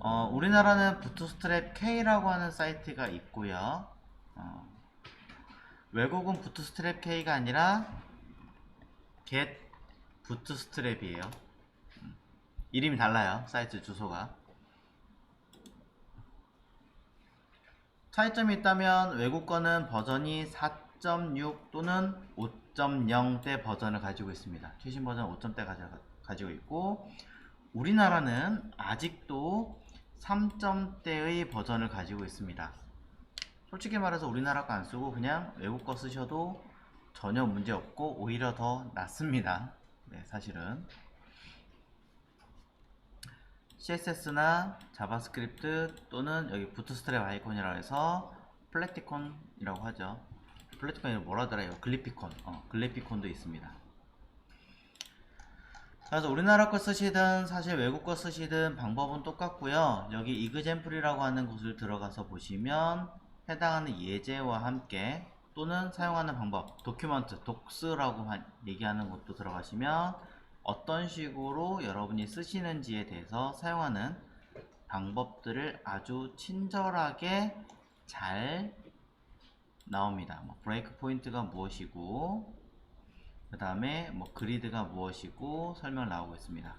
우리나라는 부트스트랩 K라고 하는 사이트가 있고요. 외국은 부트스트랩 K가 아니라 get 부트스트랩이에요. 이름이 달라요. 사이트 주소가. 차이점이 있다면 외국 거는 버전이 4.6 또는 5.0대 버전을 가지고 있습니다. 최신 버전 5.0대 가지고 있고, 우리나라는 아직도 3점대의 버전을 가지고 있습니다. 솔직히 말해서 우리나라 거 안 쓰고 그냥 외국 거 쓰셔도 전혀 문제 없고 오히려 더 낫습니다. 네, 사실은 CSS나 자바스크립트 또는 여기 부트스트랩 아이콘이라고 해서 플래티콘이라고 하죠. 플래티콘이 뭐라 하더라요? 글리피콘. 글리피콘도 있습니다. 그래서 우리나라 거 쓰시든 사실 외국 거 쓰시든 방법은 똑같고요. 여기 이그젠플이라고 하는 곳을 들어가서 보시면 해당하는 예제와 함께 또는 사용하는 방법, 도큐먼트, 독스라고 얘기하는 곳도 들어가시면 어떤 식으로 여러분이 쓰시는지에 대해서 사용하는 방법들을 아주 친절하게 잘 나옵니다. 브레이크 포인트가 무엇이고 그 다음에 그리드가 무엇이고 설명 나오고 있습니다.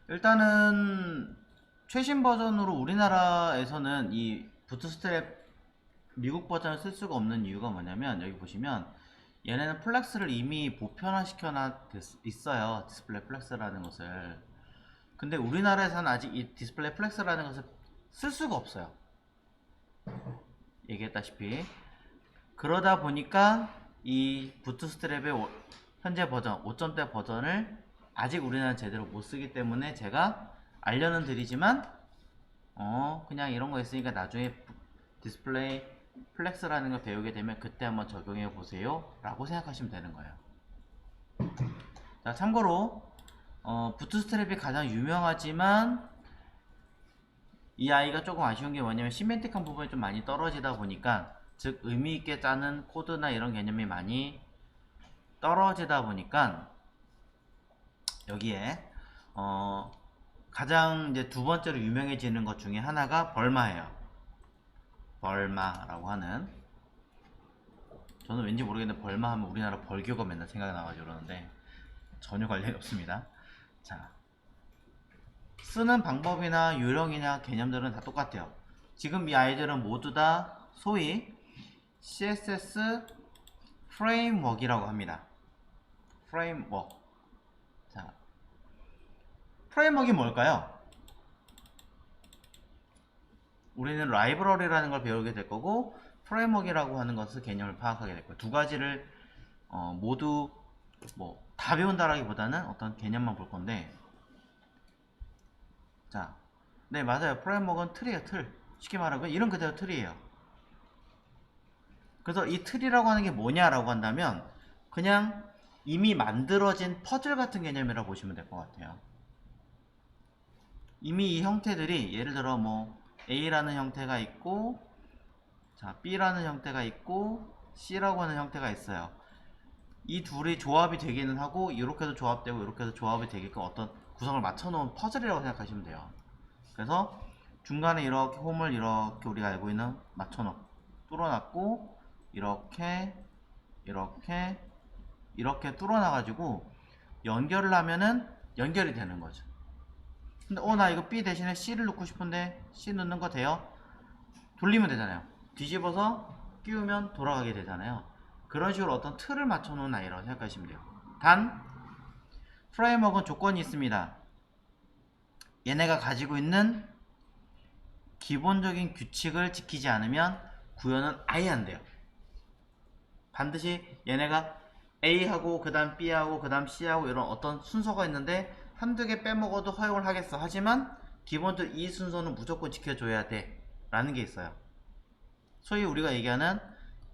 일단은 최신 버전으로 우리나라에서는 이 부트스트랩 미국 버전을 쓸 수가 없는 이유가 뭐냐면 여기 보시면 얘네는 플렉스를 이미 보편화 시켜놔 있어요. 디스플레이 플렉스라는 것을. 근데 우리나라에서는 아직 이 디스플레이 플렉스라는 것을 쓸 수가 없어요. 얘기했다시피. 그러다 보니까 이 부트스트랩의 현재 버전 5점대 버전을 아직 우리나라는 제대로 못 쓰기 때문에 제가 알려는 드리지만 그냥 이런 거 있으니까 나중에 디스플레이 플렉스라는 걸 배우게 되면 그때 한번 적용해 보세요 라고 생각하시면 되는 거예요. 자, 참고로 부트스트랩이 가장 유명하지만 이 아이가 조금 아쉬운 게 뭐냐면 시멘틱한 부분이 좀 많이 떨어지다 보니까, 즉 의미있게 짜는 코드나 이런 개념이 많이 떨어지다 보니까 여기에 가장 이제 두 번째로 유명해지는 것 중에 하나가 벌마예요. 벌마라고 하는, 저는 왠지 모르겠는데 벌마 하면 우리나라 벌교가 맨날 생각나가지고 그러는데 전혀 관련이 없습니다. 자, 쓰는 방법이나 요령이나 개념들은 다 똑같아요. 지금 이 아이들은 모두 다 소위 CSS 프레임워크이라고 합니다. 프레임워크. 자, 프레임워크이 뭘까요? 우리는 라이브러리라는 걸 배우게 될 거고, 프레임워크이라고 하는 것을 개념을 파악하게 될 거예요. 두 가지를 모두 다 배운다라기보다는 어떤 개념만 볼 건데, 자, 네 맞아요. 프레임워크는 틀이에요. 틀. 쉽게 말하면 이름 그대로 틀이에요. 그래서 이 틀이라고 하는 게 뭐냐라고 한다면 그냥 이미 만들어진 퍼즐 같은 개념이라고 보시면 될 것 같아요. 이미 이 형태들이 예를 들어 A라는 형태가 있고, 자, B라는 형태가 있고, C라고 하는 형태가 있어요. 이 둘이 조합이 되기는 하고 이렇게도 조합되고 이렇게도 조합이 되게끔 어떤 구성을 맞춰놓은 퍼즐이라고 생각하시면 돼요. 그래서 중간에 이렇게 홈을 이렇게 우리가 알고 있는 뚫어놨고 이렇게 이렇게 뚫어놔가지고 연결을 하면은 연결이 되는 거죠. 근데 나 이거 B 대신에 C를 넣고 싶은데 C 넣는 거 돼요? 돌리면 되잖아요. 뒤집어서 끼우면 돌아가게 되잖아요. 그런 식으로 어떤 틀을 맞춰놓은 아이라고 생각하시면 돼요. 단 프레임워크는 조건이 있습니다. 얘네가 가지고 있는 기본적인 규칙을 지키지 않으면 구현은 아예 안 돼요. 반드시 얘네가 A하고 그 다음 B하고 그 다음 C하고 이런 어떤 순서가 있는데 한두 개 빼먹어도 허용을 하겠어. 하지만 기본적으로 이 순서는 무조건 지켜줘야 돼 라는 게 있어요. 소위 우리가 얘기하는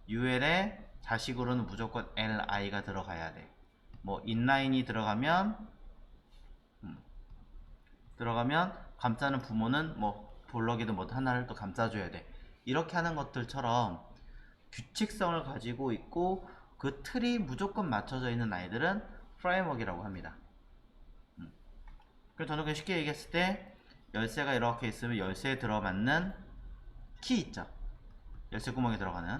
UL의 자식으로는 무조건 LI가 들어가야 돼. 인라인이 들어가면 감싸는 부모는 볼럭이든 하나를 또 감싸줘야 돼. 이렇게 하는 것들처럼 규칙성을 가지고 있고 그 틀이 무조건 맞춰져 있는 아이들은 프레임워크이라고 합니다. 그래서 저는 그냥 쉽게 얘기했을 때 열쇠가 이렇게 있으면 열쇠에 들어맞는 키 있죠. 열쇠 구멍에 들어가는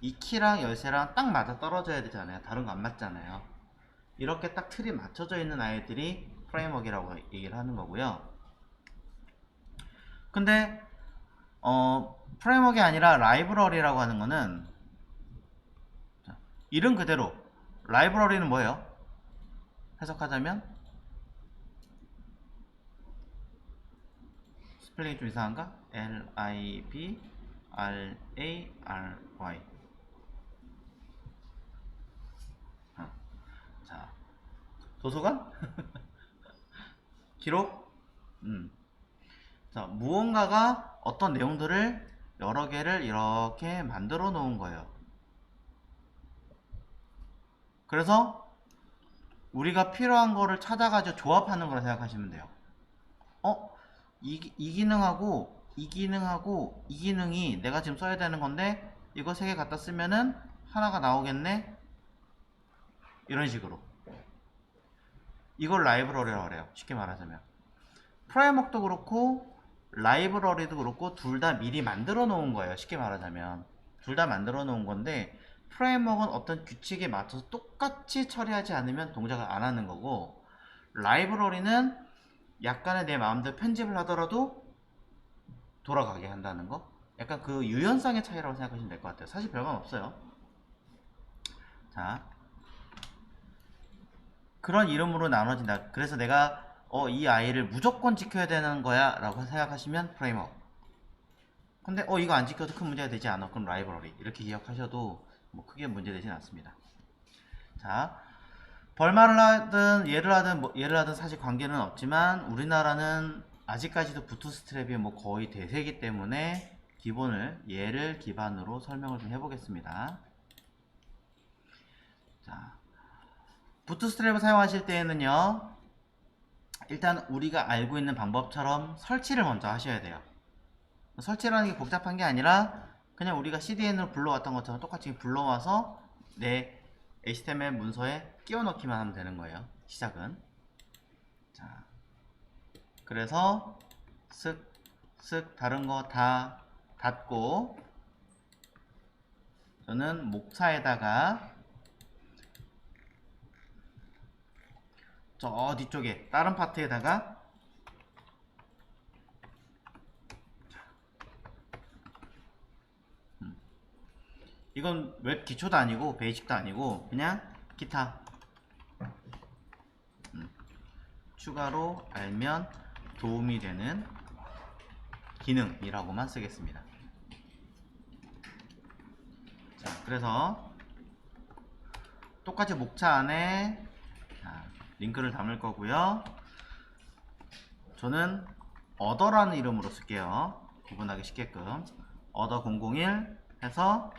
이 키랑 열쇠랑 딱 맞아 떨어져야 되잖아요. 다른 거 안 맞잖아요. 이렇게 딱 틀이 맞춰져 있는 아이들이 프레임워크라고 얘기를 하는 거고요. 근데 프레임워크가 아니라 라이브러리라고 하는 거는 이름 그대로 라이브러리는 뭐예요? 해석하자면 스펠링이 좀 이상한가? L-I-B-R-A-R-Y. 자, 도서관? 기록? 자, 무언가가 어떤 내용들을 여러 개를 이렇게 만들어 놓은 거예요. 그래서 우리가 필요한 거를 찾아가지고 조합하는 거라 생각하시면 돼요. 이 기능하고 이 기능하고 이 기능이 내가 지금 써야 되는 건데 이거 세 개 갖다 쓰면은 하나가 나오겠네? 이런 식으로. 이걸 라이브러리라고 그래요. 쉽게 말하자면. 프레임워크도 그렇고 라이브러리도 그렇고 둘 다 미리 만들어 놓은 거예요. 쉽게 말하자면. 둘 다 만들어 놓은 건데 프레임워크는 어떤 규칙에 맞춰서 똑같이 처리하지 않으면 동작을 안 하는 거고, 라이브러리는 약간의 내 마음대로 편집을 하더라도 돌아가게 한다는 거. 약간 그 유연성의 차이라고 생각하시면 될 것 같아요. 사실 별건 없어요. 자, 그런 이름으로 나눠진다. 그래서 내가 이 아이를 무조건 지켜야 되는 거야 라고 생각하시면 프레임워크. 근데 이거 안 지켜도 큰 문제가 되지 않아. 그럼 라이브러리. 이렇게 기억하셔도 뭐 크게 문제되진 않습니다. 자, 벌말을 하든 예를 하든 사실 관계는 없지만 우리나라는 아직까지도 부트스트랩이 뭐 거의 대세이기 때문에 예를 기반으로 설명을 좀 해보겠습니다. 자, 부트스트랩을 사용하실 때에는요, 일단 우리가 알고 있는 방법처럼 설치를 먼저 하셔야 돼요. 설치라는 게 복잡한 게 아니라 그냥 우리가 CDN으로 불러왔던 것처럼 똑같이 불러와서 내 HTML 문서에 끼워 넣기만 하면 되는 거예요. 시작은. 자, 그래서 쓱 다른 거 다 닫고 저는 목차에다가 저 뒤쪽에 다른 파트에다가 이건 웹 기초도 아니고 베이직도 아니고 그냥 기타 추가로 알면 도움이 되는 기능이라고만 쓰겠습니다. 자, 그래서 똑같이 목차 안에 링크를 담을 거고요. 저는 other라는 이름으로 쓸게요. 구분하기 쉽게끔. other 001 해서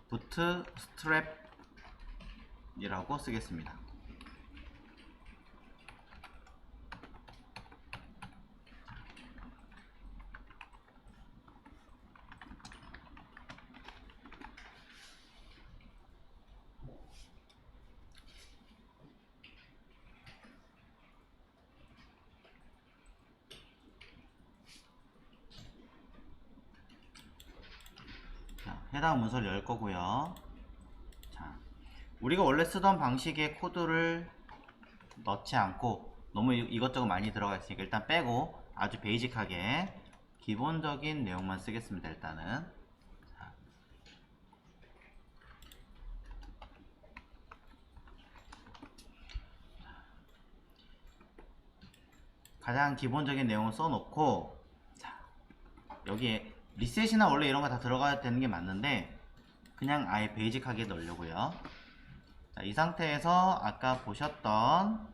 bootstrap이라고 쓰겠습니다. 해당 문서를 열 거고요. 자, 우리가 원래 쓰던 방식의 코드를 넣지 않고 너무 이것저것 많이 들어가 있으니까 일단 빼고 아주 베이직하게 기본적인 내용만 쓰겠습니다. 일단은 가장 기본적인 내용을 써놓고, 자, 여기에 리셋이나 원래 이런 거 다 들어가야 되는 게 맞는데 그냥 아예 베이직하게 넣으려고요. 자, 이 상태에서 아까 보셨던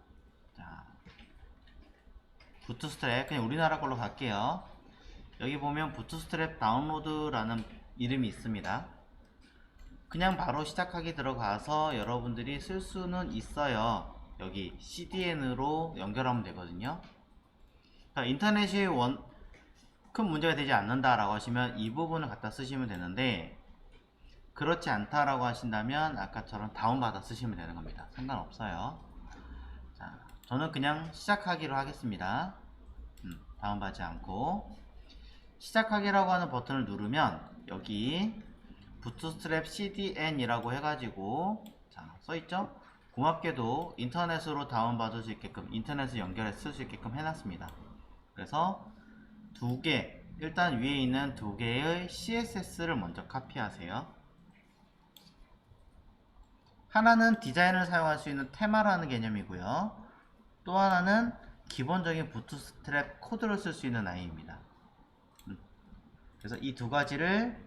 부트스트랩, 그냥 우리나라 걸로 갈게요. 여기 보면 부트스트랩 다운로드라는 이름이 있습니다. 그냥 바로 시작하기 들어가서 여러분들이 쓸 수는 있어요. 여기 CDN으로 연결하면 되거든요. 인터넷이 큰 문제가 되지 않는다라고 하시면 이 부분을 갖다 쓰시면 되는데, 그렇지 않다라고 하신다면 아까처럼 다운받아 쓰시면 되는 겁니다. 상관없어요. 자, 저는 그냥 시작하기로 하겠습니다. 다운받지 않고 시작하기라고 하는 버튼을 누르면 여기 부트스트랩 CDN 이라고 해가지고 자 써있죠? 고맙게도 인터넷으로 다운받을 수 있게끔 인터넷을 연결해 쓸 수 있게끔 해놨습니다. 그래서 두 개, 일단 위에 있는 두 개의 CSS를 먼저 카피하세요. 하나는 디자인을 사용할 수 있는 테마라는 개념이고요. 또 하나는 기본적인 부트스트랩 코드를 쓸 수 있는 아이입니다. 그래서 이 두 가지를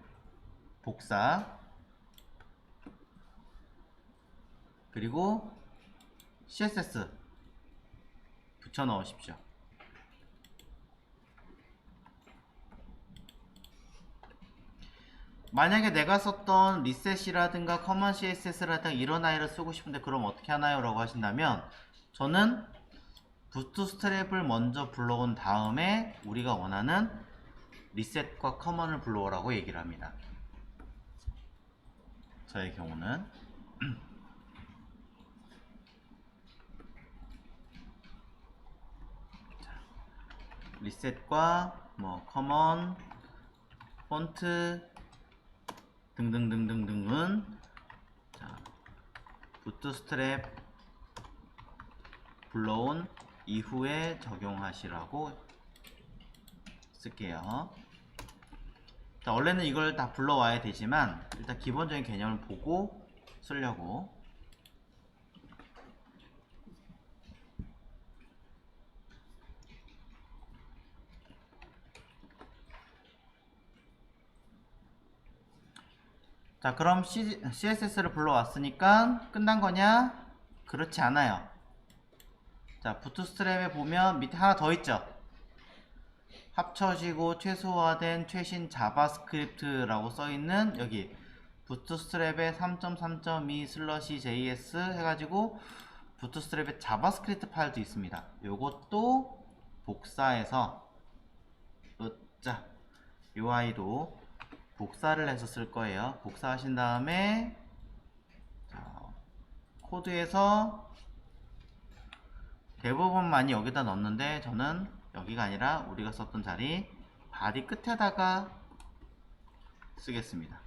복사 그리고 CSS 붙여 넣으십시오. 만약에 내가 썼던 리셋이라든가 커먼 CSS라든가 이런 아이를 쓰고 싶은데 그럼 어떻게 하나요? 라고 하신다면 저는 부트스트랩을 먼저 불러온 다음에 우리가 원하는 리셋과 커먼을 불러오라고 얘기를 합니다. 저의 경우는 리셋과 뭐 커먼, 폰트 등등등등등은 자, 부트스트랩 불러온 이후에 적용하시라고 쓸게요. 자, 원래는 이걸 다 불러와야 되지만 일단 기본적인 개념을 보고 쓰려고. 자, 그럼 CSS를 불러왔으니까 끝난 거냐? 그렇지 않아요. 자, 부트스트랩에 보면 밑에 하나 더 있죠? 합쳐지고 최소화된 최신 자바스크립트라고 써있는 여기 부트스트랩의 3.3.2/js 해가지고 부트스트랩의 자바스크립트 파일도 있습니다. 요것도 복사해서 으짜 요 아이도 복사를 해서 쓸 거예요. 복사하신 다음에 자, 코드에서 대부분 많이 여기다 넣는데 저는 여기가 아니라 우리가 썼던 자리 바디 끝에다가 쓰겠습니다.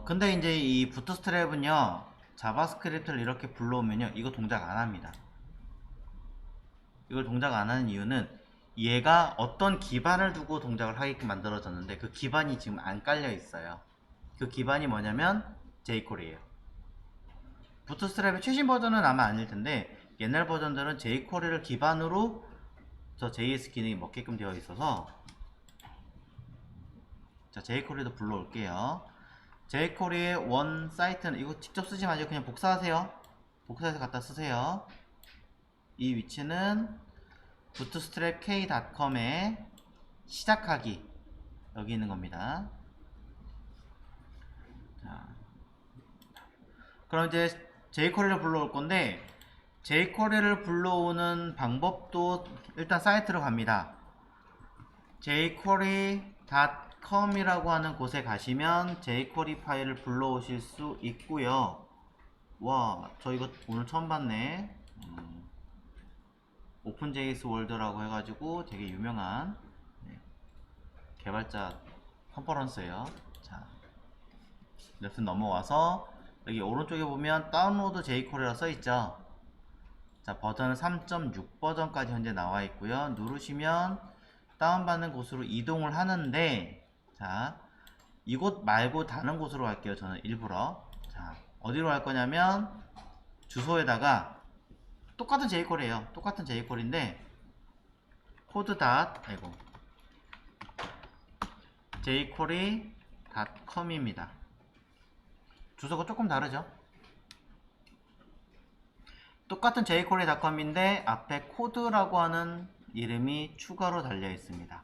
근데 이제 이 부트스트랩은요 자바스크립트를 이렇게 불러오면요 이거 동작 안 합니다. 이걸 동작 안 하는 이유는 얘가 어떤 기반을 두고 동작을 하게끔 만들어졌는데 그 기반이 지금 안 깔려 있어요. 그 기반이 뭐냐면 jQuery예요. 부트스트랩의 최신 버전은 아마 아닐 텐데 옛날 버전들은 jQuery를 기반으로 저 JS 기능이 먹게끔 되어 있어서 자 jQuery도 불러올게요. jQuery의 원 사이트는 이거 직접 쓰지 마시고 그냥 복사하세요. 복사해서 갖다 쓰세요. 이 위치는 bootstrapk.com의 시작하기 여기 있는 겁니다. 자, 그럼 이제 jQuery를 불러올 건데 jQuery를 불러오는 방법도 일단 사이트로 갑니다. jQuery.com이라고 하는 곳에 가시면 jQuery 파일을 불러오실 수 있고요. 와, 저 이거 오늘 처음 봤네. 오픈JS 월드라고 해가지고 되게 유명한 개발자 컨퍼런스예요. 자, 랩슨 넘어와서 여기 오른쪽에 보면 다운로드 jQuery라 써있죠. 자, 버전은 3.6 버전까지 현재 나와 있고요. 누르시면 다운받는 곳으로 이동을 하는데 자, 이곳 말고 다른 곳으로 갈게요. 저는 일부러. 자, 어디로 갈 거냐면 주소에다가 똑같은 jQuery예요. 똑같은 jQuery인데 코드 아이고 jQuery.com입니다. 주소가 조금 다르죠. 똑같은 jQuery.com인데 앞에 코드라고 하는 이름이 추가로 달려 있습니다.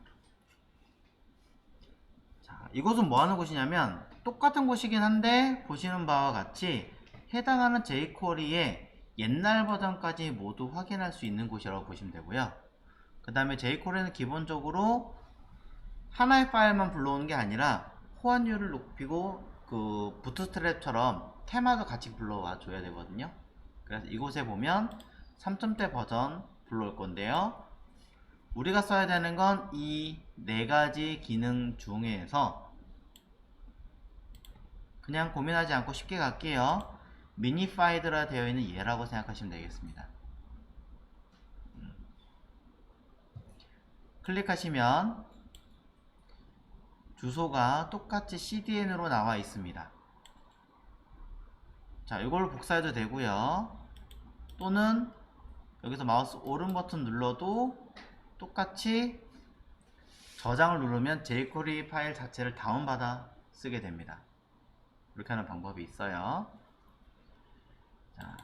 자, 이곳은 뭐 하는 곳이냐면 똑같은 곳이긴 한데 보시는 바와 같이 해당하는 jQuery의 옛날 버전까지 모두 확인할 수 있는 곳이라고 보시면 되고요. 그 다음에 jQuery는 기본적으로 하나의 파일만 불러오는 게 아니라 호환율을 높이고 그 부트스트랩처럼 테마도 같이 불러와 줘야 되거든요. 그래서 이곳에 보면 3점대 버전 불러올 건데요. 우리가 써야 되는 건 이 네 가지 기능 중에서 그냥 고민하지 않고 쉽게 갈게요. 미니파이드라 되어 있는 얘라고 생각하시면 되겠습니다. 클릭하시면 주소가 똑같이 cdn으로 나와 있습니다. 자, 이걸 복사해도 되고요. 또는 여기서 마우스 오른 버튼 눌러도 똑같이 저장을 누르면 jQuery 파일 자체를 다운받아 쓰게 됩니다. 이렇게 하는 방법이 있어요. 자,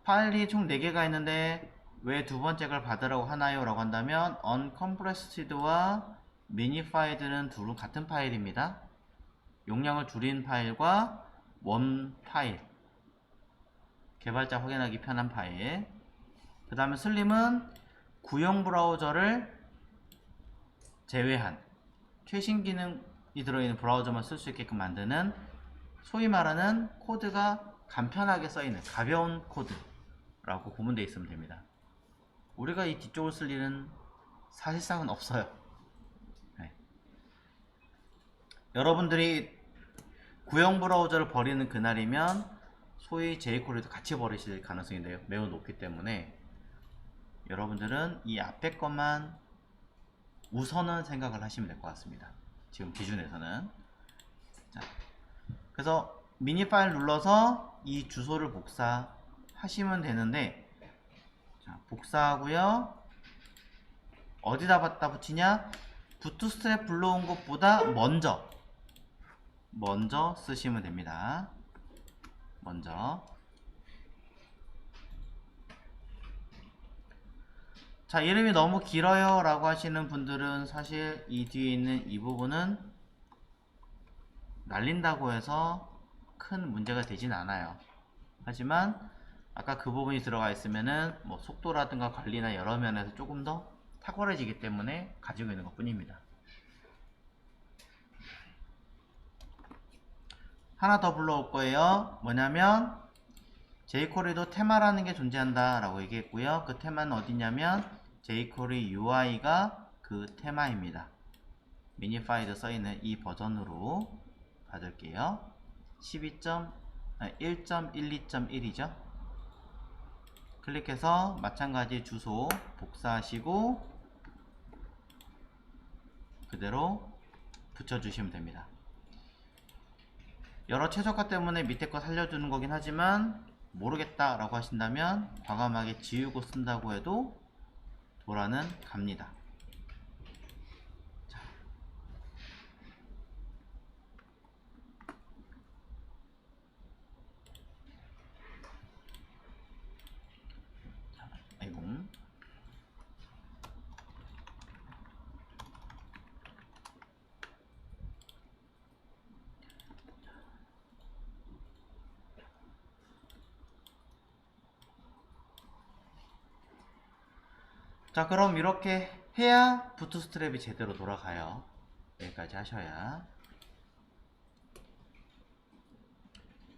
파일이 총 4개가 있는데 왜 두 번째 걸 받으라고 하나요? 라고 한다면 uncompressed와 minified는 둘은 같은 파일입니다. 용량을 줄인 파일과 원 파일, 개발자 확인하기 편한 파일. 그 다음에 슬림은 구형 브라우저를 제외한 최신 기능이 들어있는 브라우저만 쓸 수 있게끔 만드는, 소위 말하는 코드가 간편하게 써있는 가벼운 코드라고 구분되어 있으면 됩니다. 우리가 이 뒤쪽을 쓸 일은 사실상은 없어요. 네. 여러분들이 구형 브라우저를 버리는 그날이면 소위 jQuery도 같이 버리실 가능성이 매우 높기 때문에 여러분들은 이 앞에 것만 우선은 생각을 하시면 될 것 같습니다. 지금 기준에서는. 자, 그래서 미니 파일 눌러서 이 주소를 복사하시면 되는데, 자, 복사하고요. 어디다 갖다 붙이냐? 부트스트랩 불러온 것보다 먼저 쓰시면 됩니다. 먼저. 자, 이름이 너무 길어요 라고 하시는 분들은 사실 이 뒤에 있는 이 부분은 날린다고 해서 큰 문제가 되진 않아요. 하지만 아까 그 부분이 들어가 있으면은 뭐 속도라든가 관리나 여러 면에서 조금 더 탁월해지기 때문에 가지고 있는 것 뿐입니다. 하나 더 불러올 거예요. 뭐냐면 jQuery도 테마라는 게 존재한다 라고 얘기했고요. 그 테마는 어디냐면 jQuery UI가 그 테마입니다. 미니파이드 써있는 이 버전으로 받을게요. 1.12.1이죠. 클릭해서 마찬가지 주소 복사하시고 그대로 붙여주시면 됩니다. 여러 최적화 때문에 밑에 거 살려주는 거긴 하지만 모르겠다 라고 하신다면 과감하게 지우고 쓴다고 해도 도라는 갑니다. 자. 아이고. 자, 그럼 이렇게 해야 부트스트랩이 제대로 돌아가요. 여기까지 하셔야.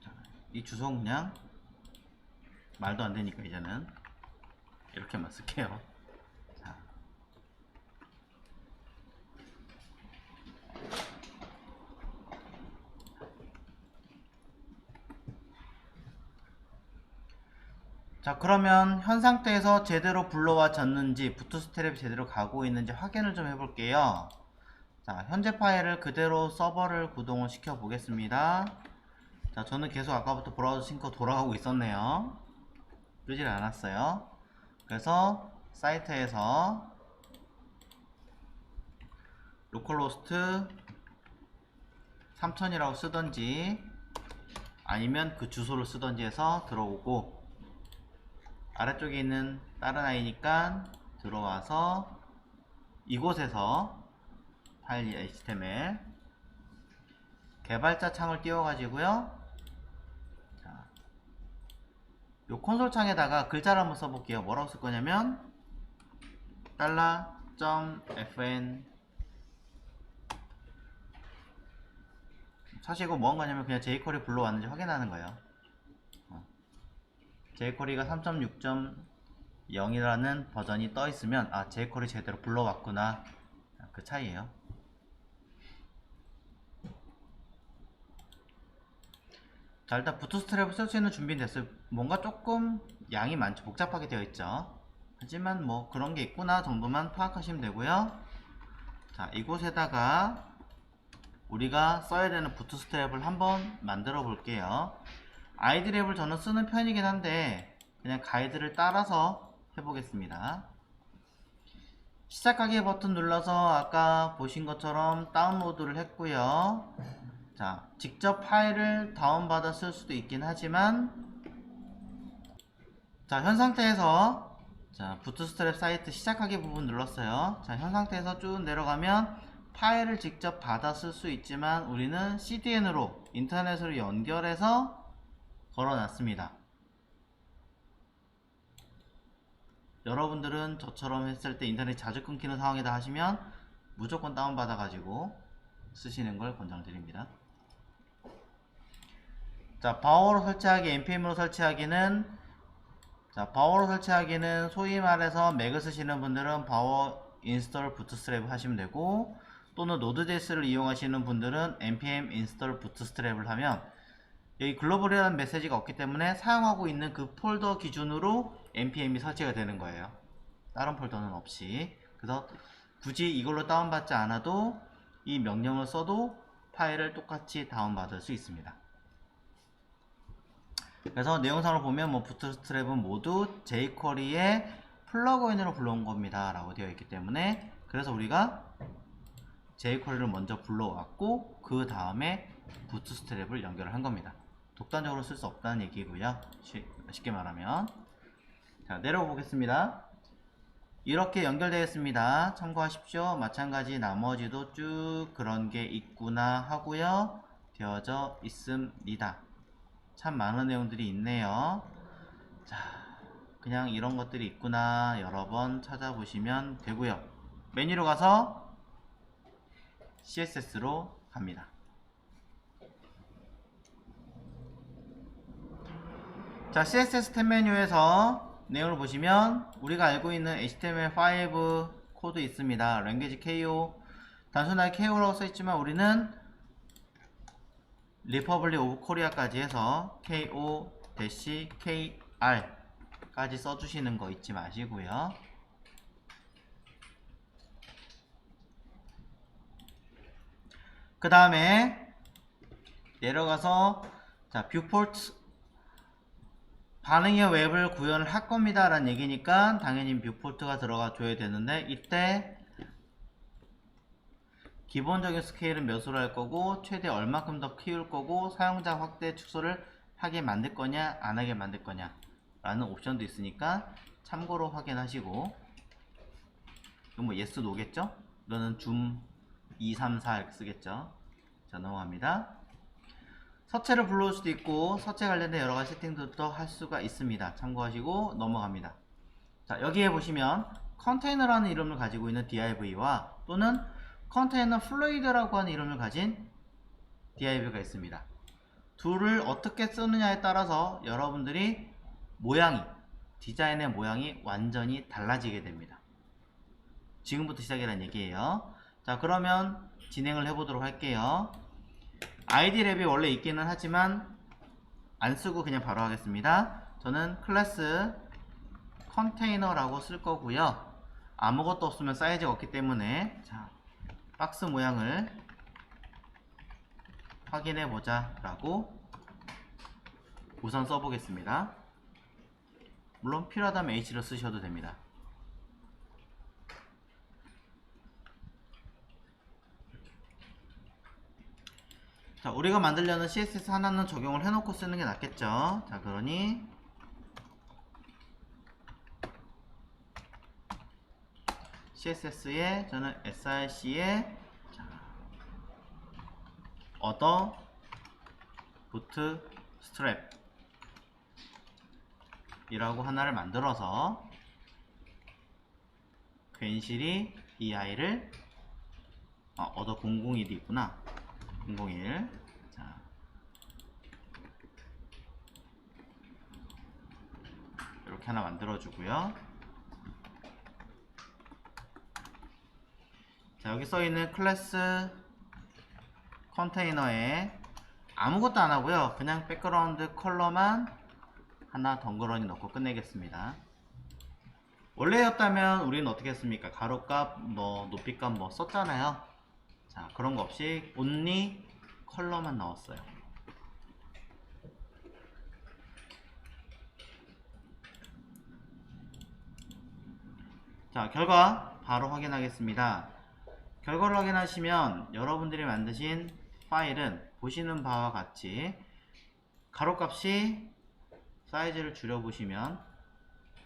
자, 이 주소 그냥 말도 안 되니까 이제는 이렇게만 쓸게요. 자. 자, 그러면 현 상태에서 제대로 불러와졌는지 부트스트랩이 제대로 가고 있는지 확인을 좀 해볼게요. 자, 현재 파일을 그대로 서버를 구동을 시켜 보겠습니다. 자, 저는 계속 아까부터 브라우저 싱크 돌아가고 있었네요. 끄질 않았어요. 그래서 사이트에서 로컬호스트 3000이라고 쓰던지 아니면 그 주소를 쓰던지 해서 들어오고, 아래쪽에 있는 다른 아이니까 들어와서 이곳에서 파일 HTML 개발자 창을 띄워 가지고요. 자, 요 콘솔 창에다가 글자를 한번 써볼게요. 뭐라고 쓸 거냐면 $.fn. 사실 이거 뭐 한 거냐면 그냥 jQuery 불러왔는지 확인하는 거예요. jQuery가 3.6.0이라는 버전이 떠 있으면 아 jQuery 제대로 불러왔구나, 그 차이예요. 자, 일단 부트스트랩을 쓸 수 있는 준비는 됐어요. 뭔가 조금 양이 많죠. 복잡하게 되어 있죠. 하지만 뭐 그런 게 있구나 정도만 파악하시면 되고요. 자, 이곳에다가 우리가 써야 되는 부트스트랩을 한번 만들어 볼게요. 아이디랩을 저는 쓰는 편이긴 한데 그냥 가이드를 따라서 해보겠습니다. 시작하기 버튼 눌러서 아까 보신 것처럼 다운로드를 했고요. 자, 직접 파일을 다운받아 쓸 수도 있긴 하지만, 자, 현 상태에서, 자, 부트스트랩 사이트 시작하기 부분 눌렀어요. 자, 현 상태에서 쭉 내려가면 파일을 직접 받아 쓸 수 있지만 우리는 CDN으로 인터넷으로 연결해서 걸어놨습니다. 여러분들은 저처럼 했을 때 인터넷 자주 끊기는 상황이다 하시면 무조건 다운받아 가지고 쓰시는 걸 권장드립니다. 자, 바워로 설치하기, npm으로 설치하기는, 자, 바워로 설치하기는 소위 말해서 맥을 쓰시는 분들은 바워 인스톨 부트스트랩 하시면 되고, 또는 노드.js를 이용하시는 분들은 npm 인스톨 부트스트랩을 하면 여기 글로벌이라는 메시지가 없기 때문에 사용하고 있는 그 폴더 기준으로 npm이 설치가 되는 거예요. 다른 폴더는 없이. 그래서 굳이 이걸로 다운받지 않아도 이 명령을 써도 파일을 똑같이 다운받을 수 있습니다. 그래서 내용상을 보면 뭐 부트스트랩은 모두 jQuery의 플러그인으로 불러온 겁니다 라고 되어 있기 때문에, 그래서 우리가 jQuery를 먼저 불러왔고 그 다음에 부트스트랩을 연결을 한 겁니다. 독단적으로 쓸 수 없다는 얘기고요. 쉽게 말하면. 자, 내려가 보겠습니다. 이렇게 연결되어 있습니다. 참고하십시오. 마찬가지 나머지도 쭉 그런 게 있구나 하고요. 되어져 있습니다. 참 많은 내용들이 있네요. 자, 그냥 이런 것들이 있구나 여러 번 찾아보시면 되고요. 메뉴로 가서 CSS로 갑니다. 자, CSS 탭 메뉴에서 내용을 보시면 우리가 알고 있는 HTML5 코드 있습니다. 랭귀지 KO, 단순하게 KO라고 써있지만 우리는 리퍼블릭 오브 코리아까지 해서 KO-KR 까지 써주시는 거 잊지 마시고요. 그 다음에 내려가서 자, 뷰포트 반응의 웹을 구현을 할 겁니다 라는 얘기니까 당연히 뷰포트가 들어가 줘야 되는데, 이때 기본적인 스케일은 몇으로 할 거고 최대 얼마큼 더 키울 거고 사용자 확대 축소를 하게 만들 거냐 안 하게 만들 거냐 라는 옵션도 있으니까 참고로 확인하시고, 이건 뭐 yes, no겠죠? 이거는 줌 2, 3, 4 이렇게 쓰겠죠. 자, 넘어갑니다. 서체를 불러올 수도 있고 서체 관련된 여러가지 세팅도 할 수가 있습니다. 참고하시고 넘어갑니다. 자, 여기에 보시면 컨테이너라는 이름을 가지고 있는 div와 또는 컨테이너 플루이드라고 하는 이름을 가진 div가 있습니다. 둘을 어떻게 쓰느냐에 따라서 여러분들이 모양이, 디자인의 모양이 완전히 달라지게 됩니다. 지금부터 시작이라는 얘기예요. 자, 그러면 진행을 해보도록 할게요. 아이디랩이 원래 있기는 하지만 안 쓰고 그냥 바로 하겠습니다. 저는 클래스 컨테이너라고 쓸 거고요. 아무것도 없으면 사이즈가 없기 때문에, 자, 박스 모양을 확인해 보자 라고 우선 써보겠습니다. 물론 필요하다면 H를 쓰셔도 됩니다. 자, 우리가 만들려는 CSS 하나는 적용을 해놓고 쓰는 게 낫겠죠. 자, 그러니 CSS에 저는 src에 other bootstrap 이라고 하나를 만들어서 괜시리 이 아이를 얻어 001이 있구나. 001. 자, 이렇게 하나 만들어 주고요. 자, 여기 써 있는 클래스 컨테이너에 아무것도 안 하고요. 그냥 백그라운드 컬러만 하나 덩그러니 넣고 끝내겠습니다. 원래였다면 우리는 어떻게 했습니까? 가로값, 뭐 높이값 뭐 썼잖아요. 자, 그런 거 없이 only 컬러만 넣었어요. 자, 결과 바로 확인하겠습니다. 결과를 확인하시면 여러분들이 만드신 파일은 보시는 바와 같이 가로값이 사이즈를 줄여보시면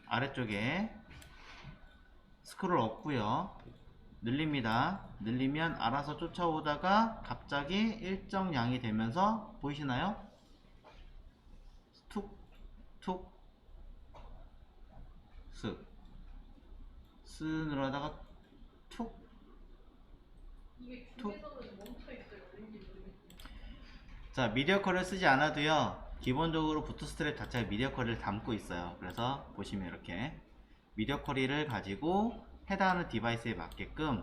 아래쪽에 스크롤 없고요. 늘립니다. 늘리면 알아서 쫓아오다가 갑자기 일정량이 되면서 보이시나요? 툭, 툭, 쓱, 쓱 늘어다가 툭, 툭. 자, 미디어 컬을 쓰지 않아도요. 기본적으로 부트스트랩 자체가 미디어 컬을 담고 있어요. 그래서 보시면 이렇게 미디어 쿼리를 가지고 해당하는 디바이스에 맞게끔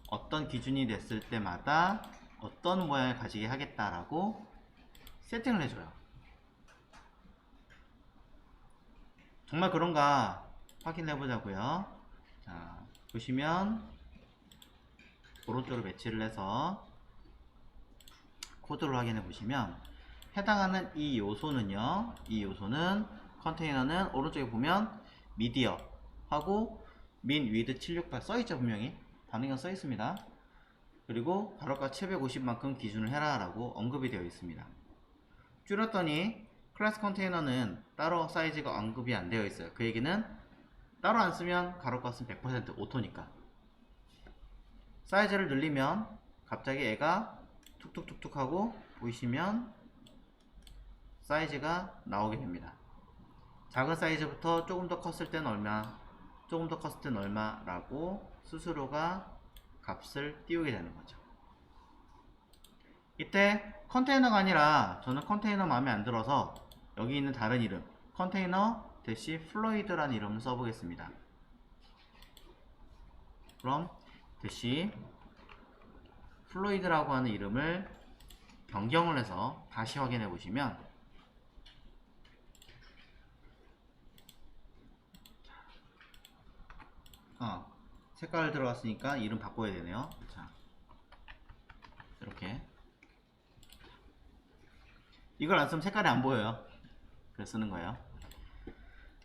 어떤 기준이 됐을 때마다 어떤 모양을 가지게 하겠다라고 세팅을 해줘요. 정말 그런가 확인해 보자고요. 자, 보시면 오른쪽으로 배치를 해서 코드를 확인해 보시면 해당하는 이 요소는요, 이 요소는 컨테이너는 오른쪽에 보면 미디어 하고 min with 768 써있죠. 분명히 반응형 써있습니다. 그리고 가로가 750만큼 기준을 해라 라고 언급이 되어 있습니다. 줄였더니 클래스 컨테이너는 따로 사이즈가 언급이 안 되어 있어요. 그 얘기는 따로 안 쓰면 가로값은 100% 오토니까. 사이즈를 늘리면 갑자기 애가 툭툭툭툭 하고 보이시면 사이즈가 나오게 됩니다. 작은 사이즈부터 조금 더 컸을 땐 얼마, 조금 더 컸을 땐 얼마라고 스스로가 값을 띄우게 되는 거죠. 이때 컨테이너가 아니라 저는 컨테이너 마음에 안 들어서 여기 있는 다른 이름 컨테이너 대시 플로이드라는 이름을 써보겠습니다. 그럼 대시 플로이드라고 하는 이름을 변경을 해서 다시 확인해 보시면 색깔 들어갔으니까 이름 바꿔야 되네요. 자, 이렇게 이걸 안 쓰면 색깔이 안 보여요. 그래서 쓰는 거예요.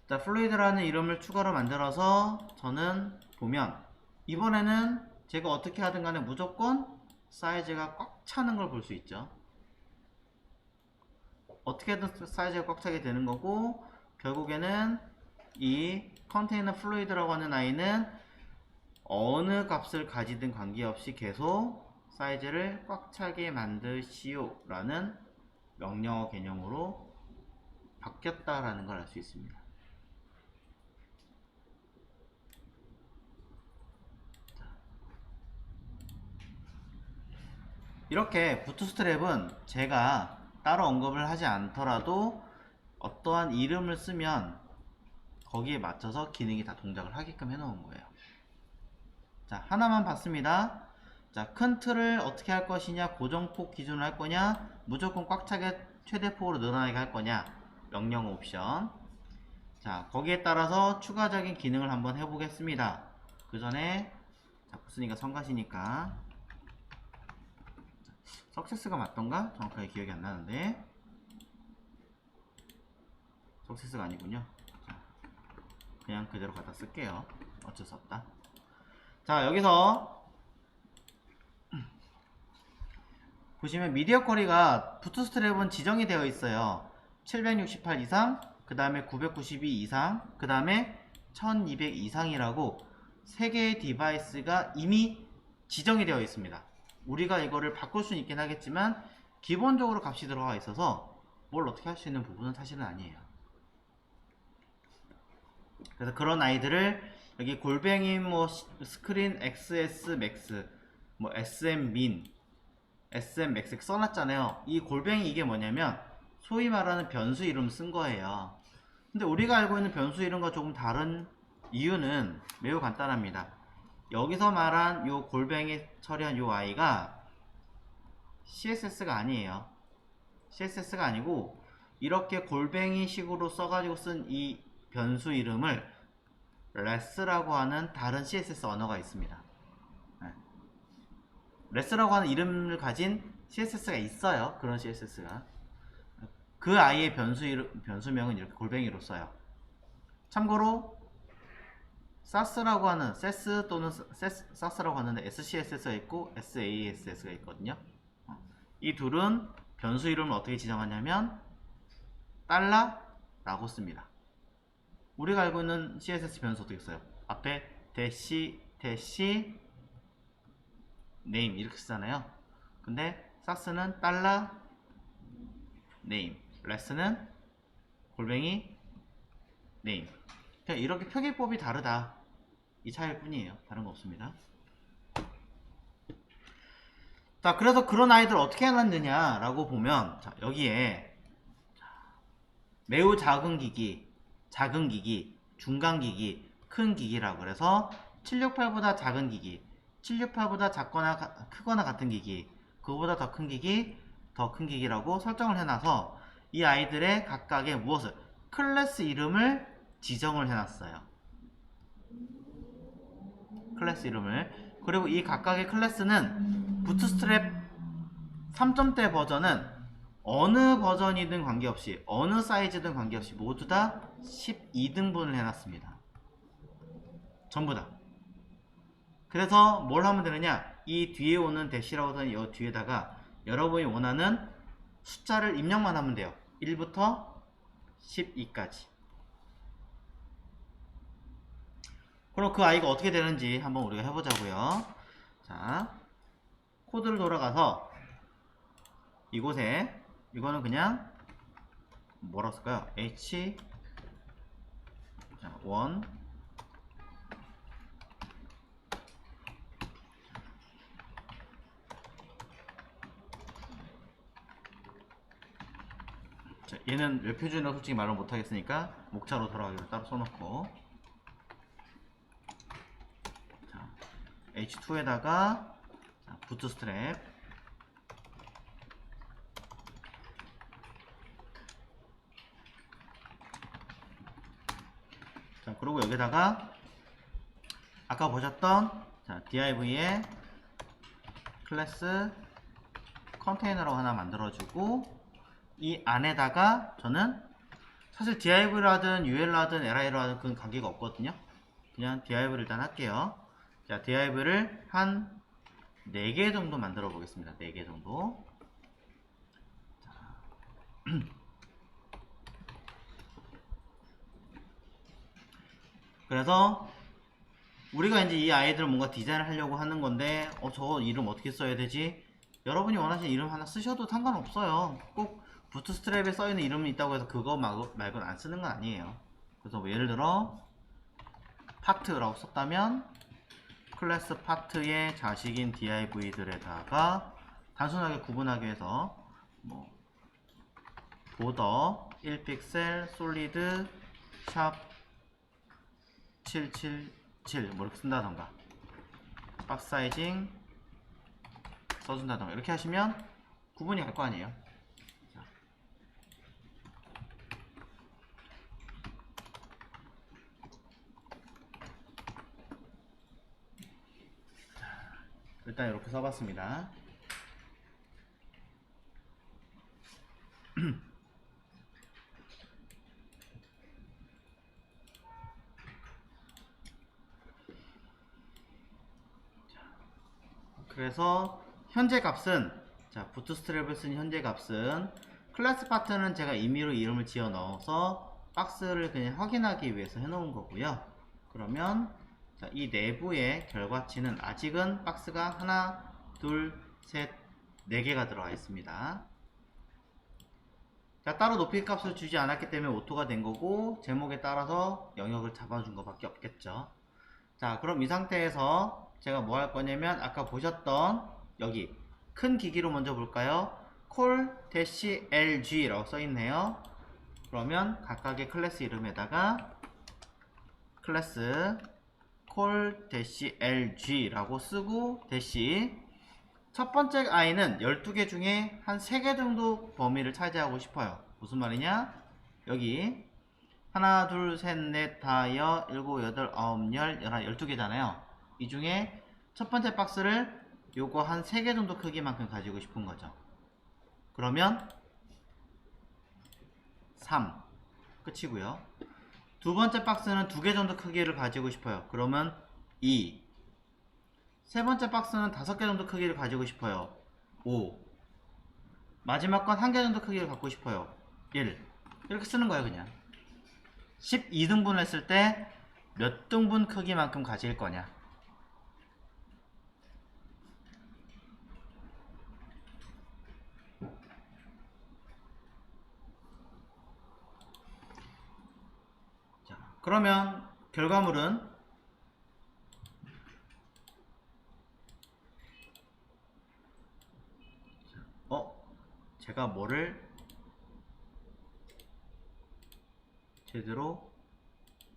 자, 플루이드라는 이름을 추가로 만들어서 저는 보면 이번에는 제가 어떻게 하든 간에 무조건 사이즈가 꽉 차는 걸 볼 수 있죠. 어떻게든 사이즈가 꽉 차게 되는 거고 결국에는 이 컨테이너 플루이드라고 하는 아이는 어느 값을 가지든 관계없이 계속 사이즈를 꽉 차게 만드시오 라는 명령어 개념으로 바뀌었다라는 걸 알 수 있습니다. 이렇게 부트스트랩은 제가 따로 언급을 하지 않더라도 어떠한 이름을 쓰면 거기에 맞춰서 기능이 다 동작을 하게끔 해놓은 거예요. 자, 하나만 봤습니다. 자, 큰 틀을 어떻게 할 것이냐, 고정폭 기준으로 할 거냐, 무조건 꽉 차게 최대폭으로 늘어나게 할 거냐, 명령 옵션. 자, 거기에 따라서 추가적인 기능을 한번 해보겠습니다. 그 전에 자, 부스니까 성가시니까 석세스가 맞던가? 정확하게 기억이 안 나는데 석세스가 아니군요. 자, 그냥 그대로 갖다 쓸게요. 어쩔 수 없다. 자, 여기서 보시면 미디어 쿼리가 부트스트랩은 지정이 되어 있어요. 768 이상, 그 다음에 992 이상, 그 다음에 1200 이상이라고 3개의 디바이스가 이미 지정이 되어 있습니다. 우리가 이거를 바꿀 수는 있긴 하겠지만 기본적으로 값이 들어가 있어서 뭘 어떻게 할 수 있는 부분은 사실은 아니에요. 그래서 그런 아이들을 여기 골뱅이 뭐 스크린 XS 맥스 뭐 SM 민 SM 맥스 써놨잖아요. 이 골뱅이 이게 뭐냐면 소위 말하는 변수 이름 쓴 거예요. 근데 우리가 알고 있는 변수 이름과 조금 다른 이유는 매우 간단합니다. 여기서 말한 요 골뱅이 처리한 요 아이가 CSS가 아니에요. CSS가 아니고 이렇게 골뱅이 식으로 써가지고 쓴 이 변수 이름을 레스라고 하는 다른 CSS 언어가 있습니다. 레스라고 하는 이름을 가진 CSS가 있어요. 그런 CSS가. 그 아이의 변수명은 이렇게 골뱅이로 써요. 참고로 사스라고 하는 세스 또는 사스라고 하는데 SCSS가 있고 SASS가 있거든요. 이 둘은 변수 이름을 어떻게 지정하냐면 달러라고 씁니다. 우리가 알고 있는 CSS 변수 어떻게 써요? 앞에 대시 네임 이렇게 쓰잖아요. 근데 사스는 달러 네임, 레스는 골뱅이 네임. 그냥 이렇게 표기법이 다르다. 이 차이일 뿐이에요. 다른 거 없습니다. 자, 그래서 그런 아이들 어떻게 해놨느냐라고 보면, 자, 여기에 매우 작은 기기, 중간 기기, 큰 기기라고 그래서 768보다 작은 기기, 768보다 작거나 크거나 같은 기기, 그거보다 더 큰 기기, 더 큰 기기라고 설정을 해놔서 이 아이들의 각각의 무엇을 클래스 이름을 지정을 해놨어요. 클래스 이름을. 그리고 이 각각의 클래스는 부트스트랩 3점대 버전은 어느 버전이든 관계없이 어느 사이즈든 관계없이 모두 다 12등분을 해놨습니다. 전부 다. 그래서 뭘 하면 되느냐, 이 뒤에 오는 대시라고 하는 이 뒤에다가 여러분이 원하는 숫자를 입력만 하면 돼요. 1부터 12까지. 그럼 그 아이가 어떻게 되는지 한번 우리가 해보자고요. 자, 코드를 돌아가서 이곳에 이거는 그냥 뭐라고 쓸까요? H 1 자, 얘는 몇 표준이라고 솔직히 말을 못하겠으니까 목차로 돌아가기로 따로 써놓고, 자, H2에다가 부트스트랩, 자, 그리고 여기다가 아까 보셨던 div의 클래스 컨테이너라고 하나 만들어주고, 이 안에다가 저는 사실 div라든 ul라든 li라든 그건 관계가 없거든요. 그냥 div를 일단 할게요. 자, div를 한 4개 정도 만들어 보겠습니다. 4개 정도. 그래서 우리가 이제 이 아이들을 뭔가 디자인을 하려고 하는 건데, 저 이름 어떻게 써야 되지? 여러분이 원하시는 이름 하나 쓰셔도 상관없어요. 꼭 부트스트랩에 써있는 이름이 있다고 해서 그거 말고는 안 쓰는 건 아니에요. 그래서 뭐 예를 들어 파트라고 썼다면 클래스 파트의 자식인 div들에다가 단순하게 구분하기 위해서 뭐 보더 1픽셀 솔리드 샵 777 뭐 이렇게 쓴다던가, 박스 사이징 써준다던가, 이렇게 하시면 구분이 갈 거 아니에요. 일단 이렇게 써봤습니다. 그래서 현재 값은, 자, 부트스트랩을 쓴 현재 값은, 클래스 파트는 제가 임의로 이름을 지어 넣어서 박스를 그냥 확인하기 위해서 해놓은 거고요. 그러면 자, 이 내부의 결과치는 아직은 박스가 하나, 둘, 셋, 4개가 들어가 있습니다. 자, 따로 높이 값을 주지 않았기 때문에 오토가 된 거고 제목에 따라서 영역을 잡아준 것밖에 없겠죠. 자, 그럼 이 상태에서 제가 뭐 할 거냐면 아까 보셨던 여기 큰 기기로 먼저 볼까요? call-lg 라고 써있네요. 그러면 각각의 클래스 이름에다가 클래스 call-lg 라고 쓰고 대시 첫 번째 i는 12개 중에 한 3개 정도 범위를 차지하고 싶어요. 무슨 말이냐? 여기 하나, 둘, 셋, 넷, 다, 여, 일곱, 여덟, 아홉, 열, 12개잖아요. 이 중에 첫 번째 박스를 요거 한 3개 정도 크기만큼 가지고 싶은 거죠. 그러면 3 끝이고요. 두 번째 박스는 2개 정도 크기를 가지고 싶어요. 그러면 2. 세 번째 박스는 5개 정도 크기를 가지고 싶어요. 5. 마지막 건 1개 정도 크기를 갖고 싶어요. 1. 이렇게 쓰는 거예요, 그냥. 12등분을 했을 때 몇 등분 크기만큼 가질 거냐. 자, 그러면 결과물은 제가 뭐를 제대로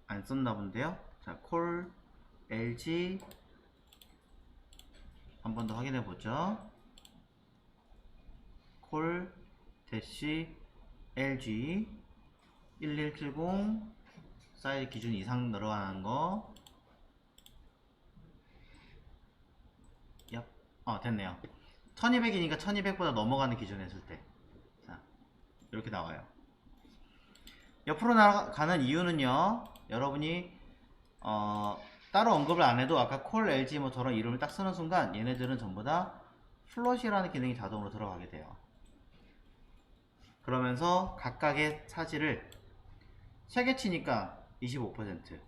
안 썼나 본데요. 자, call LG 한 번 더 확인해 보죠. call LG 1170 사이즈 기준 이상 늘어나는 거. 됐네요. 1200이니까 1200보다 넘어가는 기준 했을 때. 자, 이렇게 나와요. 옆으로 나가는 이유는요, 여러분이 따로 언급을 안 해도 아까 콜 LG 뭐 저런 이름을 딱 쓰는 순간 얘네들은 전부 다 플롯이라는 기능이 자동으로 들어가게 돼요. 그러면서 각각의 사지를 3개 치니까 25%,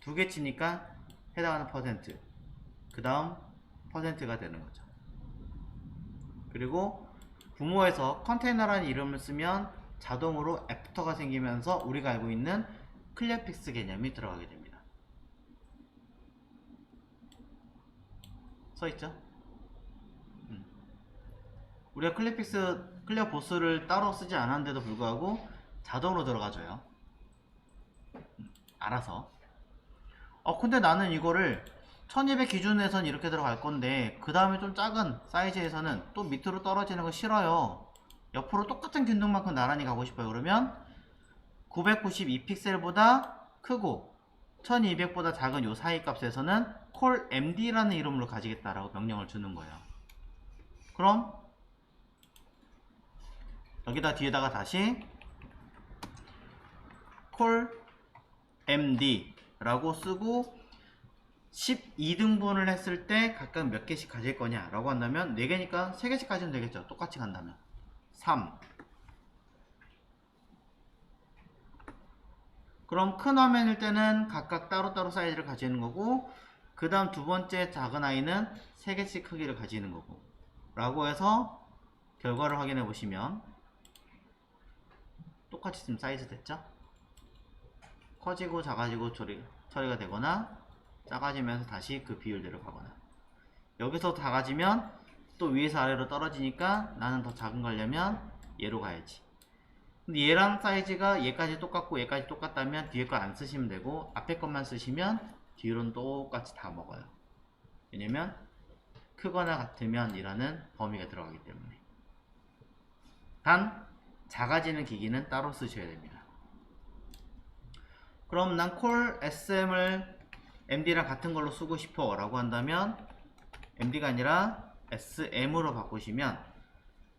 2개 치니까 해당하는 퍼센트, 그 다음 퍼센트가 되는 거죠. 그리고 부모에서 컨테이너라는 이름을 쓰면 자동으로 애프터가 생기면서 우리가 알고 있는 클리어픽스 개념이 들어가게 됩니다. 써있죠? 우리가 클리어 보스를 따로 쓰지 않았는데도 불구하고 자동으로 들어가줘요. 알아서. 근데 나는 이거를 1200 기준에선 이렇게 들어갈 건데 그 다음에 좀 작은 사이즈에서는 또 밑으로 떨어지는 거 싫어요. 옆으로 똑같은 균등만큼 나란히 가고 싶어요. 그러면 992픽셀보다 크고 1200보다 작은 요 사이 값에서는 callMD라는 이름으로 가지겠다라고 명령을 주는 거예요. 그럼 여기다 뒤에다가 다시 callMD 라고 쓰고 12등분을 했을 때 각각 몇 개씩 가질 거냐 라고 한다면 4개니까 3개씩 가지면 되겠죠. 똑같이 간다면 3. 그럼 큰 화면일 때는 각각 따로따로 사이즈를 가지는 거고 그 다음 두 번째 작은 아이는 3개씩 크기를 가지는 거고 라고 해서 결과를 확인해 보시면 똑같이 지금 사이즈 됐죠? 커지고 작아지고 처리가 되거나 작아지면서 다시 그 비율대로 가거나 여기서 작아지면 또 위에서 아래로 떨어지니까 나는 더 작은 거 하려면 얘로 가야지. 근데 얘랑 사이즈가 얘까지 똑같고 얘까지 똑같다면 뒤에 거 안 쓰시면 되고 앞에 것만 쓰시면 뒤로는 똑같이 다 먹어요. 왜냐면 크거나 같으면 이라는 범위가 들어가기 때문에. 단 작아지는 기기는 따로 쓰셔야 됩니다. 그럼 난 콜 SM을 MD랑 같은 걸로 쓰고 싶어 라고 한다면 MD가 아니라 SM으로 바꾸시면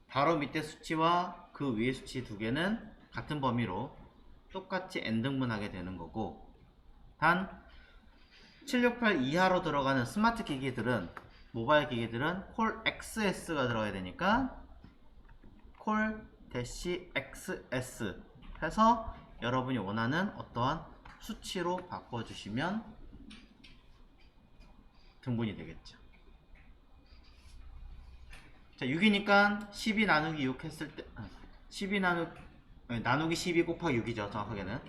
바로 밑에 수치와 그 위에 수치 두 개는 같은 범위로 똑같이 n등분하게 되는 거고 단 768 이하로 들어가는 스마트 기기들은 모바일 기기들은 콜 XS가 들어가야 되니까 콜-XS 해서 여러분이 원하는 어떠한 수치로 바꿔주시면 등분이 되겠죠. 자, 6이니까 12 나누기 6 했을 때 12 나누기 나누기 12 곱하기 6이죠 정확하게는.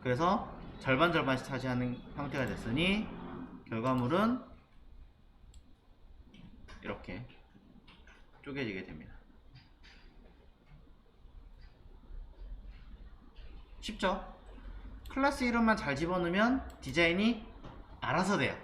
그래서 절반 절반씩 차지하는 형태가 됐으니 결과물은 이렇게 쪼개지게 됩니다. 쉽죠? 클래스 이름만 잘 집어넣으면 디자인이 알아서 돼요.